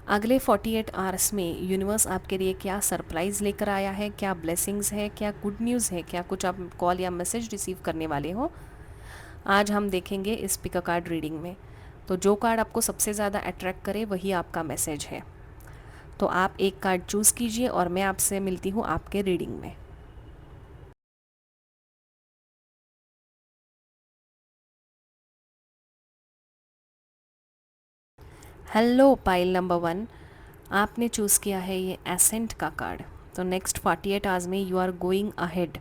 अगले 48 आवर्स में यूनिवर्स आपके लिए क्या सरप्राइज़ लेकर आया है, क्या ब्लेसिंग्स है, क्या गुड न्यूज़ है, क्या कुछ आप कॉल या मैसेज रिसीव करने वाले हो, आज हम देखेंगे इस पिक अ कार्ड रीडिंग में। तो जो कार्ड आपको सबसे ज़्यादा अट्रैक्ट करे वही आपका मैसेज है। तो आप एक कार्ड चूज़ कीजिए और मैं आपसे मिलती हूँ आपके रीडिंग में। हेलो पाइल नंबर 1, आपने चूज़ किया है ये एसेंट का कार्ड। तो नेक्स्ट 48 आवर्स में you are going ahead,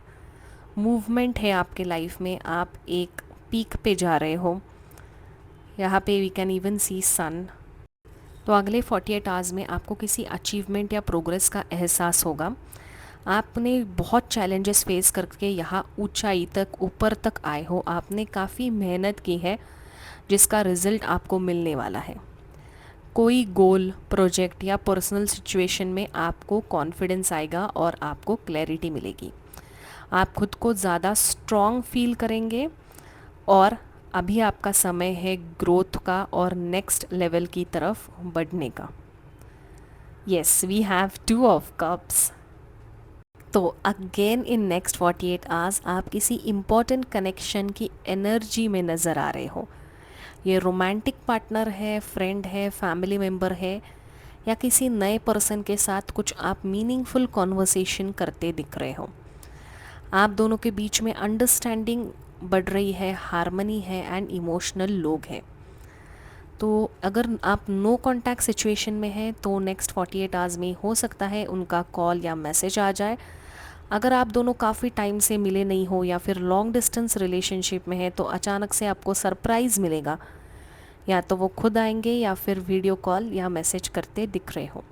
movement है आपके लाइफ में, आप एक पीक पे जा रहे हो। यहाँ पे वी कैन इवन सी सन। तो अगले 48 आवर्स में आपको किसी अचीवमेंट या प्रोग्रेस का एहसास होगा। आपने बहुत चैलेंजेस फेस करके यहाँ ऊंचाई तक, ऊपर तक आए हो। आपने काफ़ी मेहनत की है जिसका रिजल्ट आपको मिलने वाला है। कोई गोल, प्रोजेक्ट या पर्सनल सिचुएशन में आपको कॉन्फिडेंस आएगा और आपको क्लैरिटी मिलेगी। आप खुद को ज़्यादा स्ट्रॉन्ग फील करेंगे और अभी आपका समय है ग्रोथ का और नेक्स्ट लेवल की तरफ बढ़ने का। Yes, we have 2 of cups. तो अगेन इन नेक्स्ट 48 आवर्स आप किसी इम्पॉर्टेंट कनेक्शन की एनर्जी में नज़र आ रहे हो। ये रोमांटिक पार्टनर है, फ्रेंड है, फैमिली मेम्बर है, या किसी नए पर्सन के साथ कुछ आप मीनिंगफुल कॉन्वर्सेशन करते दिख रहे हो। आप दोनों के बीच में अंडरस्टैंडिंग बढ़ रही है, हारमनी है एंड इमोशनल लोग हैं। तो अगर आप नो कांटेक्ट सिचुएशन में हैं तो नेक्स्ट 48 आवर्स में हो सकता है उनका कॉल या मैसेज आ जाए। अगर आप दोनों काफ़ी टाइम से मिले नहीं हो या फिर लॉन्ग डिस्टेंस रिलेशनशिप में है तो अचानक से आपको सरप्राइज़ मिलेगा, या तो वो खुद आएंगे या फिर वीडियो कॉल या मैसेज करते दिख रहे हो।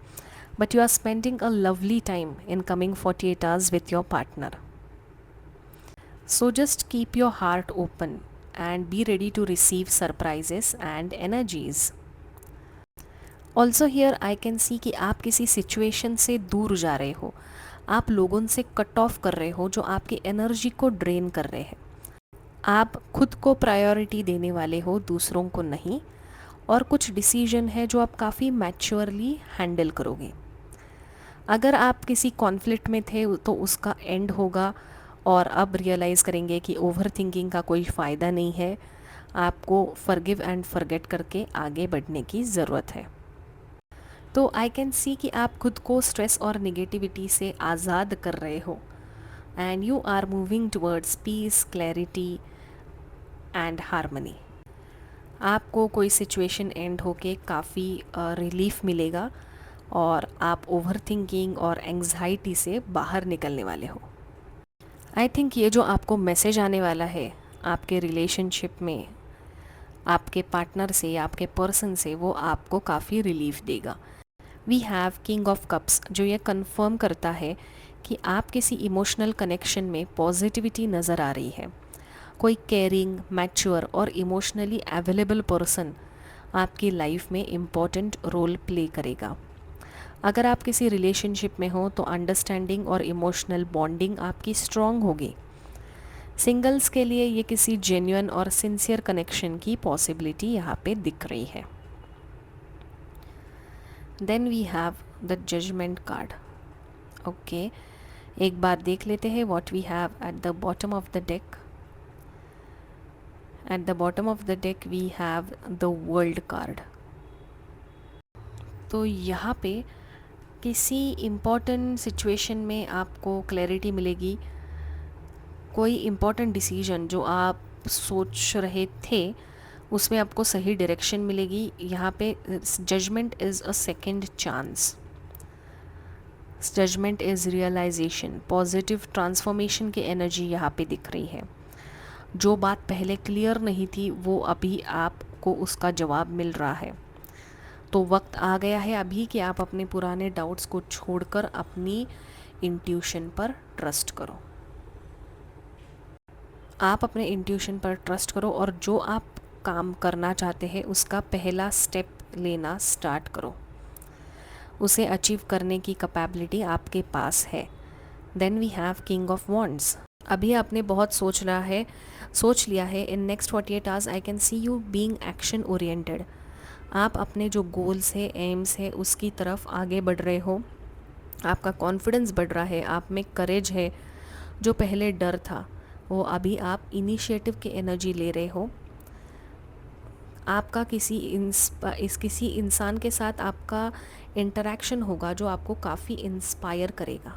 But you are spending a lovely time in coming 48 hours with your partner. So just keep your heart open and be ready to receive surprises and energies. Also here I can see कि आप किसी situation से दूर जा रहे हो। आप लोगों से कट ऑफ कर रहे हो जो आपकी एनर्जी को ड्रेन कर रहे हैं। आप खुद को प्रायोरिटी देने वाले हो, दूसरों को नहीं। और कुछ डिसीजन है जो आप काफ़ी मैच्योरली हैंडल करोगे। अगर आप किसी कॉन्फ्लिक्ट में थे तो उसका एंड होगा और अब रियलाइज़ करेंगे कि ओवर थिंकिंग का कोई फ़ायदा नहीं है। आपको फॉरगिव एंड फॉरगेट करके आगे बढ़ने की ज़रूरत है। तो आई कैन सी कि आप खुद को स्ट्रेस और निगेटिविटी से आज़ाद कर रहे हो and you are moving towards peace, clarity and harmony. आपको कोई सिचुएशन एंड होके काफ़ी रिलीफ मिलेगा और आप ओवर थिंकिंग और एंग्जाइटी से बाहर निकलने वाले हो। आई थिंक ये जो आपको मैसेज आने वाला है आपके रिलेशनशिप में आपके पार्टनर से या आपके पर्सन से, वो आपको काफ़ी रिलीफ देगा। We have king of cups, जो ये कंफर्म करता है कि आप किसी इमोशनल कनेक्शन में पॉजिटिविटी नज़र आ रही है। कोई केयरिंग, मैच्योर और इमोशनली अवेलेबल पर्सन आपकी लाइफ में इम्पॉर्टेंट रोल प्ले करेगा। अगर आप किसी रिलेशनशिप में हो तो अंडरस्टैंडिंग और इमोशनल बॉन्डिंग आपकी स्ट्रॉन्ग होगी। सिंगल्स के लिए ये किसी जेन्युइन और सिंसियर कनेक्शन की पॉसिबिलिटी यहाँ पे दिख रही है। Then we have the judgement card. Okay, एक बार देख लेते हैं what we have at the bottom of the deck. At the bottom of the deck we have the world card. तो यहाँ पे किसी इम्पॉर्टेंट सिचुएशन में आपको क्लैरिटी मिलेगी। कोई इम्पॉर्टेंट डिसीजन जो आप सोच रहे थे उसमें आपको सही डायरेक्शन मिलेगी। यहाँ पे judgement is a second chance, judgement is realization, positive transformation की एनर्जी यहाँ पे दिख रही है। जो बात पहले क्लियर नहीं थी वो अभी आपको उसका जवाब मिल रहा है। तो वक्त आ गया है अभी कि आप अपने पुराने डाउट्स को छोड़कर अपनी इंट्यूशन पर ट्रस्ट करो। आप अपने इंट्यूशन पर ट्रस्ट करो और जो आप काम करना चाहते हैं उसका पहला स्टेप लेना स्टार्ट करो। उसे अचीव करने की कैपेबिलिटी आपके पास है। Then we have king of wands. अभी आपने बहुत सोच लिया है। In next 48 hours I can see you being action oriented. आप अपने जो गोल्स है, एम्स है, उसकी तरफ आगे बढ़ रहे हो। आपका कॉन्फिडेंस बढ़ रहा है, आप में करेज है। जो पहले डर था वो अभी आप इनिशिएटिव की एनर्जी ले रहे हो। आपका किसी इंसान के साथ आपका इंटरेक्शन होगा जो आपको काफ़ी इंस्पायर करेगा।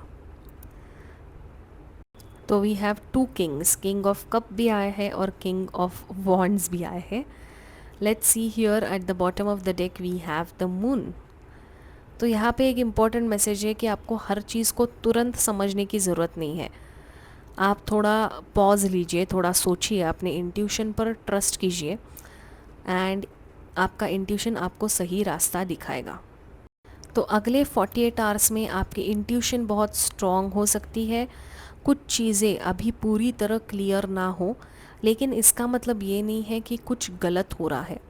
तो we have two kings, king of cup भी आए हैं और किंग ऑफ वॉन्ड्स भी आए हैं। Let's see here at the bottom of the deck we have the moon. तो यहाँ पे एक इम्पॉर्टेंट मैसेज है कि आपको हर चीज़ को तुरंत समझने की ज़रूरत नहीं है। आप थोड़ा पॉज लीजिए, थोड़ा सोचिए, अपने इंट्यूशन पर ट्रस्ट कीजिए एंड आपका इंट्यूशन आपको सही रास्ता दिखाएगा। तो अगले 48 आवर्स में आपकी इंट्यूशन बहुत स्ट्रॉन्ग हो सकती है। कुछ चीज़ें अभी पूरी तरह क्लियर ना हो, लेकिन इसका मतलब ये नहीं है कि कुछ गलत हो रहा है।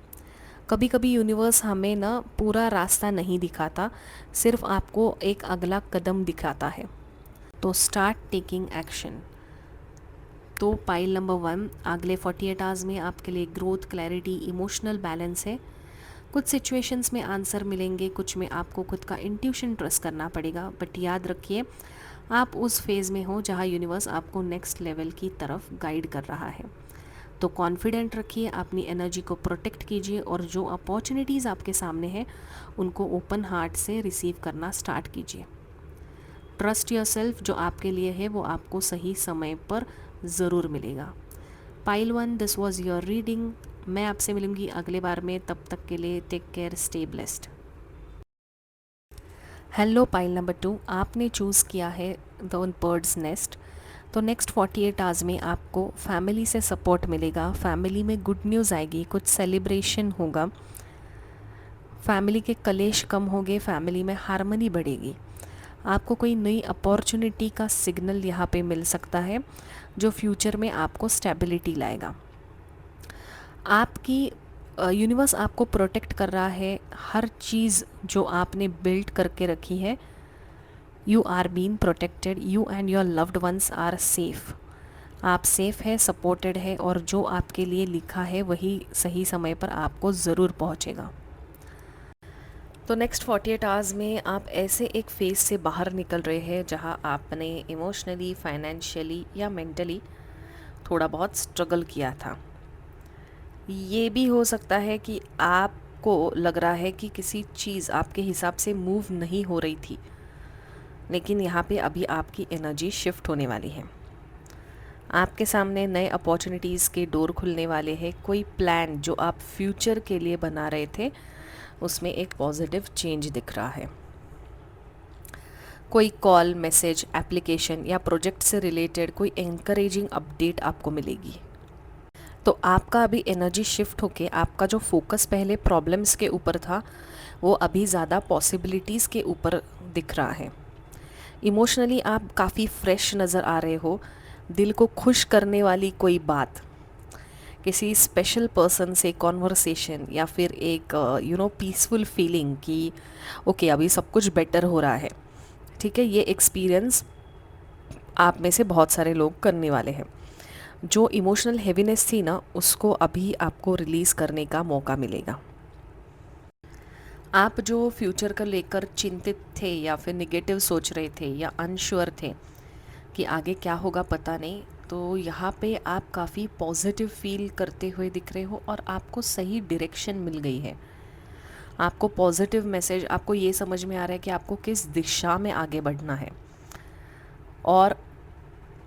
कभी कभी यूनिवर्स हमें ना पूरा रास्ता नहीं दिखाता, सिर्फ आपको एक अगला कदम दिखाता है। तो स्टार्ट टेकिंग एक्शन। तो पाइल नंबर 1, अगले 48 आवर्स में आपके लिए ग्रोथ, क्लैरिटी, इमोशनल बैलेंस है। कुछ सिचुएशंस में आंसर मिलेंगे, कुछ में आपको खुद का इंट्यूशन ट्रस्ट करना पड़ेगा। बट याद रखिए, आप उस फेज़ में हो जहाँ यूनिवर्स आपको नेक्स्ट लेवल की तरफ गाइड कर रहा है। तो कॉन्फिडेंट रखिए, अपनी एनर्जी को प्रोटेक्ट कीजिए और जो अपॉर्चुनिटीज़ आपके सामने हैं उनको ओपन हार्ट से रिसीव करना स्टार्ट कीजिए। ट्रस्ट योरसेल्फ, जो आपके लिए है वो आपको सही समय पर ज़रूर मिलेगा। Pile 1, this was your reading. मैं आपसे मिलूंगी अगले बार में, तब तक के लिए take care, stay blessed. Hello pile number 2, आपने चूज़ किया है द बर्ड्स नेस्ट। तो नेक्स्ट 48 आवर्स में आपको फैमिली से सपोर्ट मिलेगा, फैमिली में गुड न्यूज़ आएगी, कुछ सेलिब्रेशन होगा, फैमिली के कलेश कम होंगे, फैमिली में हार्मनी बढ़ेगी। आपको कोई नई अपॉर्चुनिटी का सिग्नल यहाँ पे मिल सकता है जो फ्यूचर में आपको स्टेबिलिटी लाएगा। आपकी यूनिवर्स आपको प्रोटेक्ट कर रहा है। हर चीज़ जो आपने बिल्ड करके रखी है, you are been protected, you and your loved ones are safe. आप सेफ है, सपोर्टेड है और जो आपके लिए लिखा है वही सही समय पर आपको ज़रूर पहुँचेगा। तो नेक्स्ट 48 आवर्स में आप ऐसे एक फेज़ से बाहर निकल रहे हैं जहां आपने इमोशनली, फाइनेंशियली या मेंटली थोड़ा बहुत स्ट्रगल किया था। ये भी हो सकता है कि आपको लग रहा है कि किसी चीज़ आपके हिसाब से मूव नहीं हो रही थी, लेकिन यहाँ पे अभी आपकी एनर्जी शिफ्ट होने वाली है। आपके सामने नए अपॉर्चुनिटीज़ के डोर खुलने वाले हैं। कोई प्लान जो आप फ्यूचर के लिए बना रहे थे उसमें एक पॉजिटिव चेंज दिख रहा है। कोई कॉल, मैसेज, एप्लीकेशन या प्रोजेक्ट से रिलेटेड कोई एनकरेजिंग अपडेट आपको मिलेगी। तो आपका अभी एनर्जी शिफ्ट होके आपका जो फोकस पहले प्रॉब्लम्स के ऊपर था वो अभी ज़्यादा पॉसिबिलिटीज़ के ऊपर दिख रहा है। इमोशनली आप काफ़ी फ्रेश नज़र आ रहे हो। दिल को खुश करने वाली कोई बात, किसी स्पेशल पर्सन से कॉन्वर्सेशन या फिर एक पीसफुल फीलिंग कि ओके अभी सब कुछ बेटर हो रहा है। ठीक है, ये एक्सपीरियंस आप में से बहुत सारे लोग करने वाले हैं। जो इमोशनल हेवीनेस थी ना, उसको अभी आपको रिलीज़ करने का मौका मिलेगा। आप जो फ्यूचर को लेकर चिंतित थे या फिर निगेटिव सोच रहे थे या अनश्योर थे कि आगे क्या होगा पता नहीं, तो यहाँ पे आप काफ़ी पॉजिटिव फील करते हुए दिख रहे हो और आपको सही डायरेक्शन मिल गई है। आपको पॉजिटिव मैसेज, आपको ये समझ में आ रहा है कि आपको किस दिशा में आगे बढ़ना है और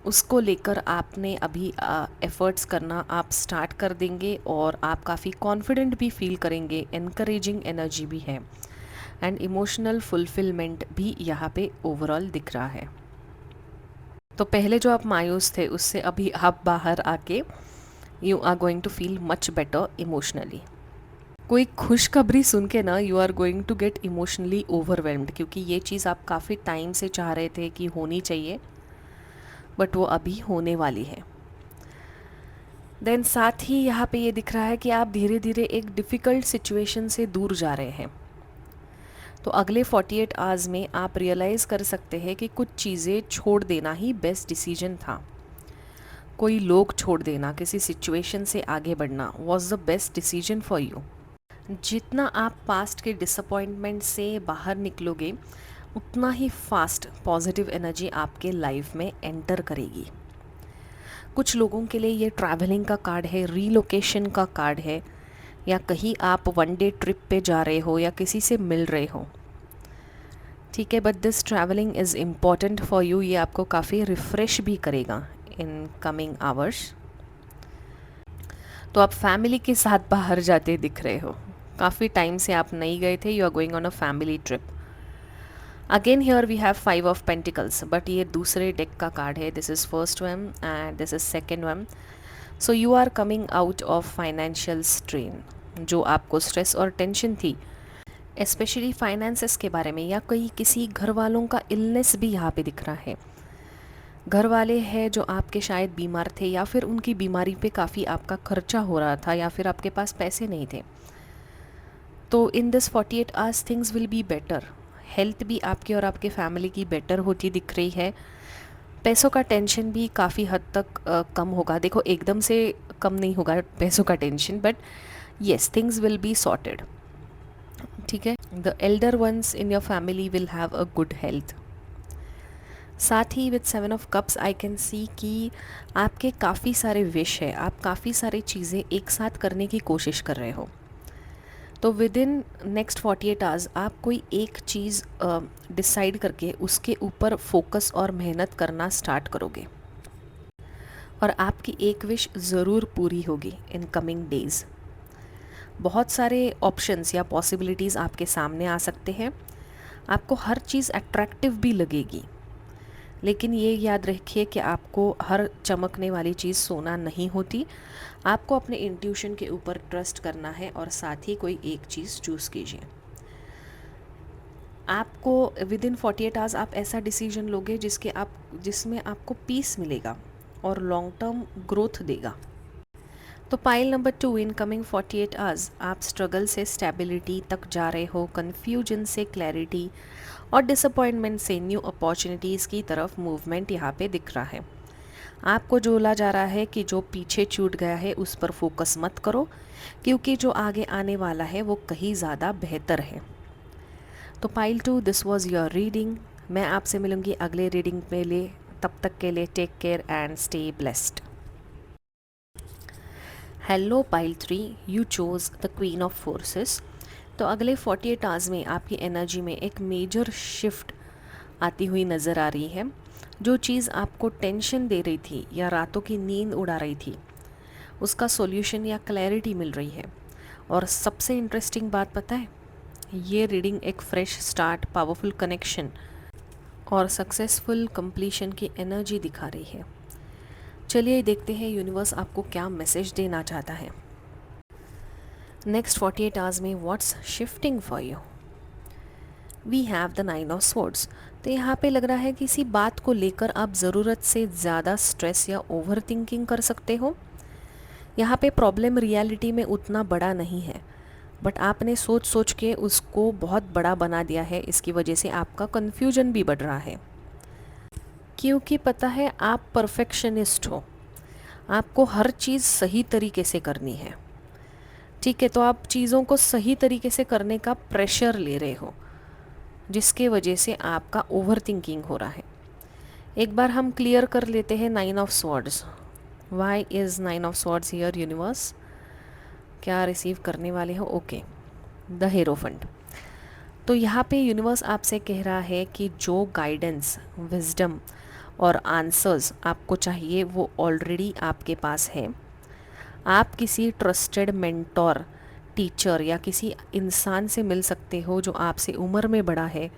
उसको लेकर आपने अभी एफ़र्ट्स करना आप स्टार्ट कर देंगे और आप काफ़ी कॉन्फिडेंट भी फील करेंगे। एनकरेजिंग एनर्जी भी है एंड इमोशनल फुलफिलमेंट भी यहाँ पे ओवरऑल दिख रहा है। तो पहले जो आप मायूस थे उससे अभी आप बाहर आके you are going to feel much better emotionally. कोई खुशखबरी सुन के ना you are going to get emotionally overwhelmed, क्योंकि ये चीज़ आप काफ़ी टाइम से चाह रहे थे कि होनी चाहिए, बट वो अभी होने वाली है। देन साथ ही यहाँ पे ये दिख रहा है कि आप धीरे धीरे एक डिफ़िकल्ट सिचुएशन से दूर जा रहे हैं। तो अगले 48 आवर्स में आप रियलाइज़ कर सकते हैं कि कुछ चीज़ें छोड़ देना ही बेस्ट डिसीजन था। कोई लोग छोड़ देना, किसी सिचुएशन से आगे बढ़ना was the best decision for you. जितना आप पास्ट के डिसअपॉइंटमेंट से बाहर निकलोगे, उतना ही फास्ट पॉजिटिव एनर्जी आपके लाइफ में एंटर करेगी। कुछ लोगों के लिए ये ट्रैवलिंग का कार्ड है, रीलोकेशन का कार्ड है, या कहीं आप वन डे ट्रिप पे जा रहे हो या किसी से मिल रहे हो। ठीक है, but this travelling is important for you. ये आपको काफ़ी रिफ़्रेश भी करेगा इन कमिंग आवर्स। तो आप फैमिली के साथ बाहर जाते दिख रहे हो, काफ़ी टाइम से आप नहीं गए थे, you are going on a family trip. Again here we have 5 of pentacles, बट ये दूसरे डेक का कार्ड है। This is first one and this is second one. So you are coming out of financial strain, जो आपको stress और tension थी, specially finances के बारे में, या कोई किसी घर वालों का इलनेस भी यहाँ पे दिख रहा है। घर वाले हैं जो आपके शायद बीमार थे, या फिर उनकी बीमारी पे काफ़ी आपका खर्चा हो रहा था, या फिर आपके पास पैसे नहीं थे। तो इन this 48 hours things will be better. Health भी आपकी और आपके फैमिली की बेटर होती दिख रही है। पैसों का टेंशन भी काफ़ी हद तक कम होगा। देखो, एकदम से कम नहीं होगा पैसों का tension, but yes, things will be sorted. ठीक है, the elder ones in your family will have a good health. साथ ही with 7 of cups I can see कि आपके काफ़ी सारे विश है, आप काफ़ी सारी चीज़ें एक साथ करने की कोशिश कर रहे हो। तो विद इन नेक्स्ट 48 आवर्स आप कोई एक चीज़ डिसाइड करके उसके ऊपर फोकस और मेहनत करना स्टार्ट करोगे, और आपकी एक विश ज़रूर पूरी होगी इन कमिंग डेज़। बहुत सारे ऑप्शंस या पॉसिबिलिटीज़ आपके सामने आ सकते हैं। आपको हर चीज़ अट्रैक्टिव भी लगेगी, लेकिन ये याद रखिए कि आपको हर चमकने वाली चीज़ सोना नहीं होती। आपको अपने इंट्यूशन के ऊपर ट्रस्ट करना है, और साथ ही कोई एक चीज़ चूज़ कीजिए। आपको विद इन 48 आवर्स आप ऐसा डिसीजन लोगे जिसमें आपको पीस मिलेगा और लॉन्ग टर्म ग्रोथ देगा। तो पाइल नंबर 2, इन कमिंग 48 आवर्स आप स्ट्रगल से स्टेबिलिटी तक जा रहे हो, कन्फ्यूजन से क्लैरिटी और डिसअपॉइंटमेंट से न्यू अपॉर्चुनिटीज़ की तरफ मूवमेंट यहाँ पे दिख रहा है। आपको जोला जा रहा है कि जो पीछे छूट गया है उस पर फोकस मत करो, क्योंकि जो आगे आने वाला है वो कहीं ज़्यादा बेहतर है। तो pile 2, this was your reading. मैं आपसे मिलूँगी अगले रीडिंग में ले, तब तक के लिए take care and stay blessed. Hello pile 3, you chose the queen of forces. तो अगले 48 आवर्स में आपकी एनर्जी में एक मेजर शिफ्ट आती हुई नज़र आ रही है। जो चीज़ आपको टेंशन दे रही थी या रातों की नींद उड़ा रही थी, उसका सॉल्यूशन या क्लैरिटी मिल रही है। और सबसे इंटरेस्टिंग बात पता है, ये रीडिंग एक फ्रेश स्टार्ट, पावरफुल कनेक्शन और सक्सेसफुल कंप्लीशन की एनर्जी दिखा रही है। चलिए देखते हैं यूनिवर्स आपको क्या मैसेज देना चाहता है नेक्स्ट 48 आवर्स में। What's shifting for you? We have the 9 of swords. तो यहाँ पे लग रहा है किसी बात को लेकर आप ज़रूरत से ज़्यादा स्ट्रेस या ओवर थिंकिंग कर सकते हो। यहाँ पे प्रॉब्लम रियलिटी में उतना बड़ा नहीं है, बट आपने सोच सोच के उसको बहुत बड़ा बना दिया है। इसकी वजह से आपका कन्फ्यूजन भी बढ़ रहा है, क्योंकि पता है आप परफेक्शनिस्ट हो, आपको हर चीज़ सही तरीके से करनी है। ठीक है, तो आप चीज़ों को सही तरीके से करने का प्रेशर ले रहे हो, जिसके वजह से आपका ओवर थिंकिंग हो रहा है। एक बार हम क्लियर कर लेते हैं 9 of swords. Why is 9 of swords here universe? क्या रिसीव करने वाले हो? Okay, the hierophant. तो यहाँ पे यूनिवर्स आपसे कह रहा है कि जो गाइडेंस, विजडम और आंसर्स आपको चाहिए वो ऑलरेडी आपके पास है। आप किसी ट्रस्टेड मेंटोर, टीचर या किसी इंसान से मिल सकते हो जो आपसे उम्र में बड़ा है,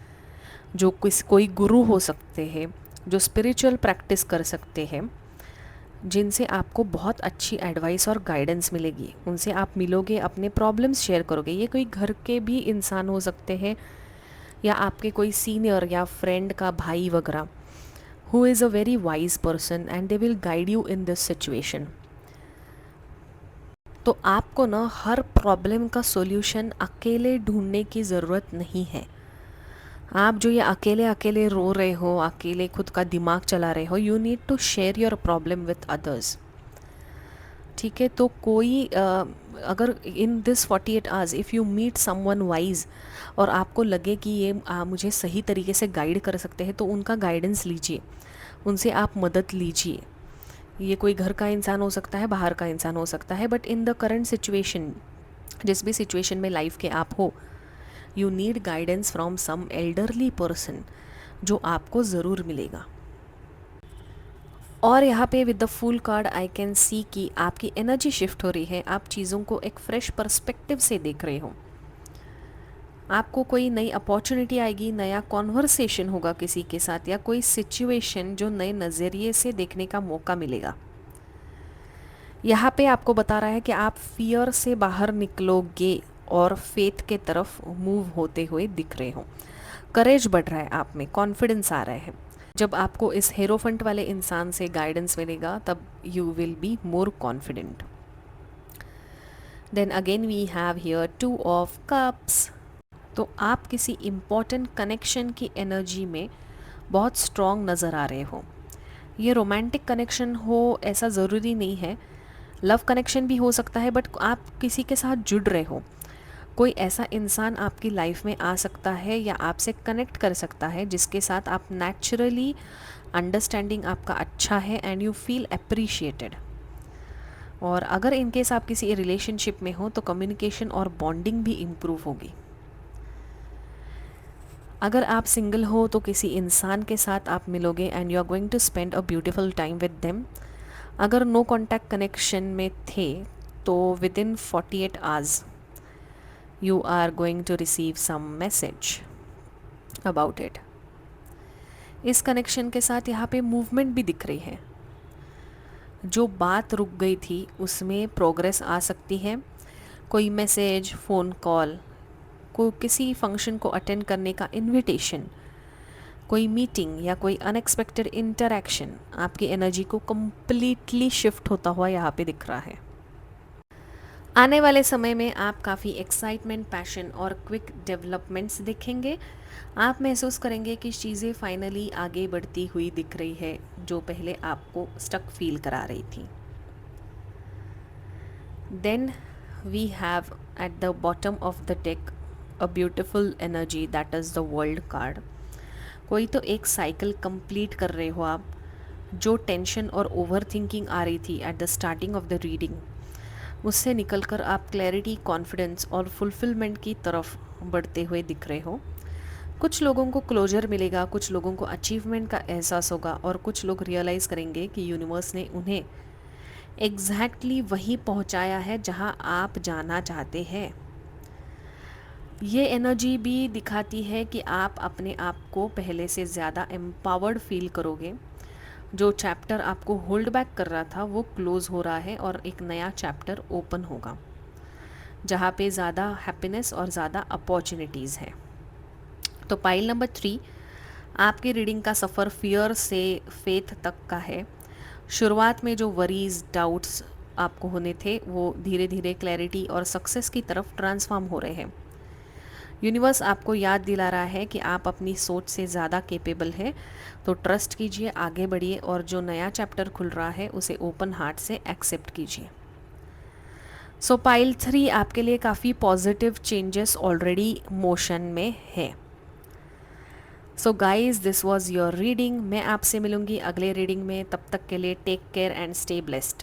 जो कोई गुरु हो सकते हैं, जो स्पिरिचुअल प्रैक्टिस कर सकते हैं, जिनसे आपको बहुत अच्छी एडवाइस और गाइडेंस मिलेगी। उनसे आप मिलोगे, अपने प्रॉब्लम्स शेयर करोगे। ये कोई घर के भी इंसान हो सकते हैं, या आपके कोई सीनियर या फ्रेंड का भाई वगैरह, who is a very wise person and they will guide you in this situation. तो आपको ना हर प्रॉब्लम का सॉल्यूशन अकेले ढूंढने की ज़रूरत नहीं है। आप जो ये अकेले अकेले रो रहे हो, अकेले खुद का दिमाग चला रहे हो, you need to share your problem with others. ठीक है, तो कोई अगर in this 48 hours if you meet someone wise और आपको लगे कि ये मुझे सही तरीके से गाइड कर सकते हैं, तो उनका गाइडेंस लीजिए, उनसे आप मदद लीजिए। ये कोई घर का इंसान हो सकता है, बाहर का इंसान हो सकता है, but in the current situation, जिस भी सिचुएशन में लाइफ के आप हो, you need guidance from some elderly person, जो आपको ज़रूर मिलेगा। और यहाँ पे with the full card I can see कि आपकी एनर्जी शिफ्ट हो रही है, आप चीज़ों को एक फ्रेश पर्सपेक्टिव से देख रहे हो, आपको कोई नई अपॉर्चुनिटी आएगी, नया कॉन्वर्सेशन होगा किसी के साथ, या कोई सिचुएशन जो नए नज़रिए से देखने का मौका मिलेगा। यहाँ पे आपको बता रहा है कि आप फियर से बाहर निकलोगे और फेथ के तरफ मूव होते हुए दिख रहे हो, करेज बढ़ रहा है आप में, कॉन्फिडेंस आ रहा है। जब आपको इस हेरोफंट वाले इंसान से गाइडेंस मिलेगा तब you will be more confident. Then again we have here 2 of cups. तो आप किसी इम्पॉर्टेंट कनेक्शन की एनर्जी में बहुत स्ट्रॉन्ग नज़र आ रहे हो। ये रोमांटिक कनेक्शन हो ऐसा ज़रूरी नहीं है, लव कनेक्शन भी हो सकता है, बट आप किसी के साथ जुड़ रहे हो, कोई ऐसा इंसान आपकी लाइफ में आ सकता है या आपसे कनेक्ट कर सकता है जिसके साथ आप नेचुरली अंडरस्टैंडिंग आपका अच्छा है एंड यू फील अप्रिशिएटेड। और अगर इनकेस आप किसी रिलेशनशिप में हो तो कम्युनिकेशन और बॉन्डिंग भी इम्प्रूव होगी। अगर आप सिंगल हो तो किसी इंसान के साथ आप मिलोगे and you are going to spend a beautiful time with them. अगर नो कॉन्टैक्ट कनेक्शन में थे तो within 48 hours you are going to receive some message about it। इस कनेक्शन के साथ यहाँ पे मूवमेंट भी दिख रही है, जो बात रुक गई थी उसमें प्रोग्रेस आ सकती है। कोई मैसेज, फ़ोन कॉल, को किसी फंक्शन को अटेंड करने का इनविटेशन, कोई मीटिंग या कोई अनएक्सपेक्टेड इंटरेक्शन आपकी एनर्जी को कम्प्लीटली शिफ्ट होता हुआ यहाँ पे दिख रहा है। आने वाले समय में आप काफ़ी एक्साइटमेंट, पैशन और क्विक डेवलपमेंट्स देखेंगे। आप महसूस करेंगे कि चीज़ें फाइनली आगे बढ़ती हुई दिख रही है, जो पहले आपको स्टक फील करा रही थी। Then we have at the bottom of the deck a beautiful energy that is the world card. कोई तो एक साइकिल कंप्लीट कर रहे हो आप, जो टेंशन और ओवर थिंकिंग आ रही थी at the starting of the reading, उससे निकलकर आप क्लैरिटी, कॉन्फिडेंस और फुलफिलमेंट की तरफ बढ़ते हुए दिख रहे हो। कुछ लोगों को क्लोजर मिलेगा, कुछ लोगों को अचीवमेंट का एहसास होगा और कुछ लोग रियलाइज़ करेंगे कि यूनिवर्स ने उन्हें एग्जैक्टली वहीं पहुंचाया है जहां आप जाना चाहते हैं। ये एनर्जी भी दिखाती है कि आप अपने आप को पहले से ज़्यादा एम्पावर्ड फील करोगे। जो चैप्टर आपको होल्ड बैक कर रहा था वो क्लोज़ हो रहा है और एक नया चैप्टर ओपन होगा, जहाँ पे ज़्यादा हैप्पीनेस और ज़्यादा अपॉर्चुनिटीज़ है। तो पाइल नंबर 3, आपकी रीडिंग का सफ़र फियर से फेथ तक का है। शुरुआत में जो वरीज, डाउट्स आपको होने थे वो धीरे धीरे क्लैरिटी और सक्सेस की तरफ ट्रांसफॉर्म हो रहे हैं। यूनिवर्स आपको याद दिला रहा है कि आप अपनी सोच से ज़्यादा कैपेबल है, तो ट्रस्ट कीजिए, आगे बढ़िए और जो नया चैप्टर खुल रहा है उसे ओपन हार्ट से एक्सेप्ट कीजिए। सो पाइल 3 आपके लिए काफ़ी पॉजिटिव चेंजेस ऑलरेडी मोशन में है। So guys, this was your reading. मैं आपसे मिलूंगी अगले रीडिंग में, तब तक के लिए take care and stay blessed.